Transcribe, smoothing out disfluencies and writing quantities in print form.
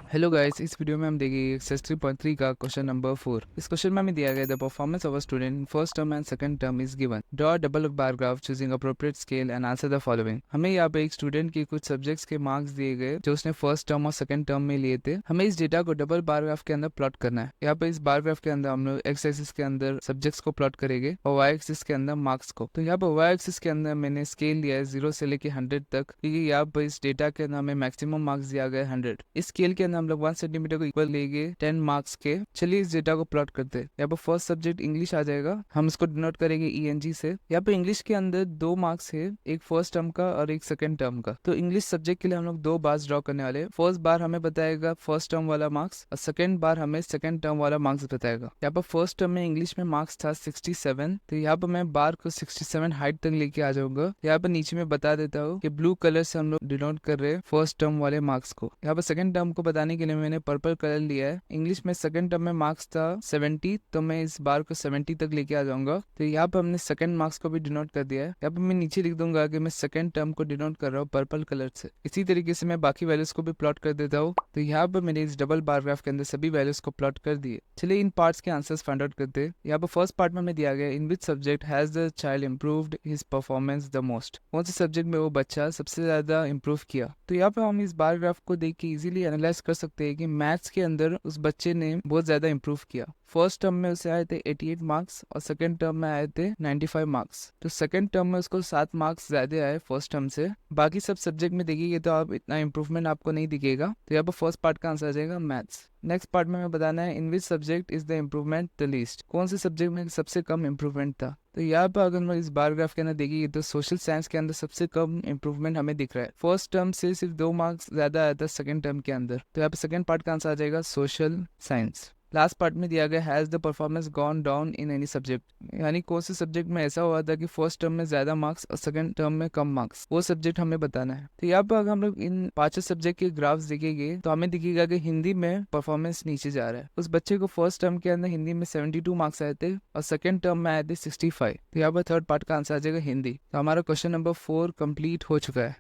Hello guys, इस video में हम देखेंगे एक्सरसाइज 3.3 का क्वेश्चन नंबर 4। इस क्वेश्चन में हमें दिया गया the performance of a student in first term and second term is given. Draw double bar graph choosing appropriate scale and answer the following. हमें यहाँ पे एक स्टूडेंट के कुछ सब्जेक्ट्स के मार्क्स दिए गए जो उसने फर्स्ट टर्म और सेकंड टर्म में लिए थे। हमें इस डेटा को डबल बार ग्राफ के अंदर प्लॉट करना है। यहाँ पे इस बार ग्राफ के अंदर हम लोग एक्स एक्सिस के अंदर सब्जेक्ट्स को प्लॉट करेंगे और वाई एक्सिस के अंदर मार्क्स को। तो यहाँ पर वाई एक्सिस के अंदर मैंने स्केल लिया है 0 से लेके 100 तक, क्योंकि यहाँ पर इस डेटा के अंदर हमें मैक्सिमम मार्क्स दिया गया है 100। इस स्केल के अंदर हम लोग 1 सेंटीमीटर को इक्वल लेंगे 10 मार्क्स के। चलिए इस डेटा को प्लॉट करते हैं। यहाँ पर फर्स्ट सब्जेक्ट इंग्लिश आ जाएगा, हम इसको डिनोट करेंगे ENG से। यहाँ पे इंग्लिश के अंदर 2 मार्क्स है, एक फर्स्ट टर्म का और एक सेकंड टर्म का। तो इंग्लिश सब्जेक्ट के लिए हम लोग 2 बार्स ड्रॉ करने वाले हैं। फर्स्ट बार हमें बताएगा फर्स्ट टर्म वाला मार्क्स और सेकंड बार हमें सेकंड टर्म वाला मार्क्स बताएगा। यहाँ पर फर्स्ट टर्म में इंग्लिश में मार्क्स था 67, तो यहाँ पर मैं बार को 67 हाइट तक लेके आ जाऊंगा। यहाँ पर नीचे में बता देता हूँ कि ब्लू कलर से हम लोग डिनोट कर रहे हैं फर्स्ट टर्म वाले मार्क्स को। यहाँ पर सेकंड टर्म को बताने के लिए मैंने पर्पल कलर लिया है। इंग्लिश में सेकंड टर्म में मार्क्स था 70, तो मैं इस बार को 70 तक लेके आ जाऊंगा। तो यहाँ पे हमने सेकंड मार्क्स को भी डिनोट कर दिया है। यहाँ पे मैं नीचे लिख दूंगा कि मैं सेकंड टर्म को डिनोट कर रहा हूँ पर्पल कलर से। इसी तरीके से मैं बाकी वैल्यूज को भी प्लॉट कर देता हूँ। तो यहाँ पर मैंने इस डबल बार ग्राफ के अंदर सभी वैल्यूज को प्लॉट कर दिए। चलिए इन पार्ट्स के आंसर्स फाइंड आउट करते हैं। यहाँ पर फर्स्ट पार्ट में हमें दिया गया in which subject has the child improved his performance the most. कौन से सब्जेक्ट में वो बच्चा सबसे ज्यादा इम्प्रूव किया। तो यहाँ पे हम इस बार ग्राफ को देख के इजीली एनालाइज कर सकते हैं कि मैथ्स के अंदर उस बच्चे ने बहुत ज्यादा इम्प्रूव किया। फर्स्ट टर्म में उसे आए थे 88 मार्क्स और सेकंड टर्म में आए थे 95 मार्क्स। तो सेकंड टर्म में उसको 7 मार्क्स ज्यादा आए फर्स्ट टर्म से। बाकी सब सब्जेक्ट में देखिए तो आप इतना इम्प्रूवमेंट आपको नहीं दिखेगा। तो यहाँ पर फर्स्ट पार्ट का आंसर आ जाएगा मैथ्स। नेक्स्ट पार्ट में हमें बताना है in which subject is the improvement the least. कौन से सब्जेक्ट में सबसे कम इम्प्रूवमेंट था। तो यहाँ पर अगर हम इस बार ग्राफ के अंदर देखिए तो सोशल साइंस के अंदर सबसे कम इम्प्रूवमेंट हमें दिख रहा है। फर्स्ट टर्म से सिर्फ 2 मार्क्स ज्यादा आया था सेकंड टर्म के अंदर। तो यहाँ पर सेकंड पार्ट का आंसर आ जाएगा सोशल साइंस। लास्ट पार्ट में दिया गया has the performance gone down in any subject, यानी कौन से सब्जेक्ट में ऐसा हुआ था कि फर्स्ट टर्म में ज्यादा मार्क्स और सेकंड टर्म में कम मार्क्स, वो सब्जेक्ट हमें बताना है। तो यहाँ पर अगर हम लोग इन 5 सब्जेक्ट के ग्राफ्स देखेंगे तो हमें दिखेगा कि हिंदी में परफॉर्मेंस नीचे जा रहा है। उस बच्चे को फर्स्ट टर्म के अंदर हिंदी में 72 मार्क्स आए थे और सेकंड टर्म में आए थे 65। तो यहाँ पर थर्ड पार्ट का आंसर आ जाएगा हिंदी। तो हमारा क्वेश्चन नंबर 4 कंप्लीट हो चुका है।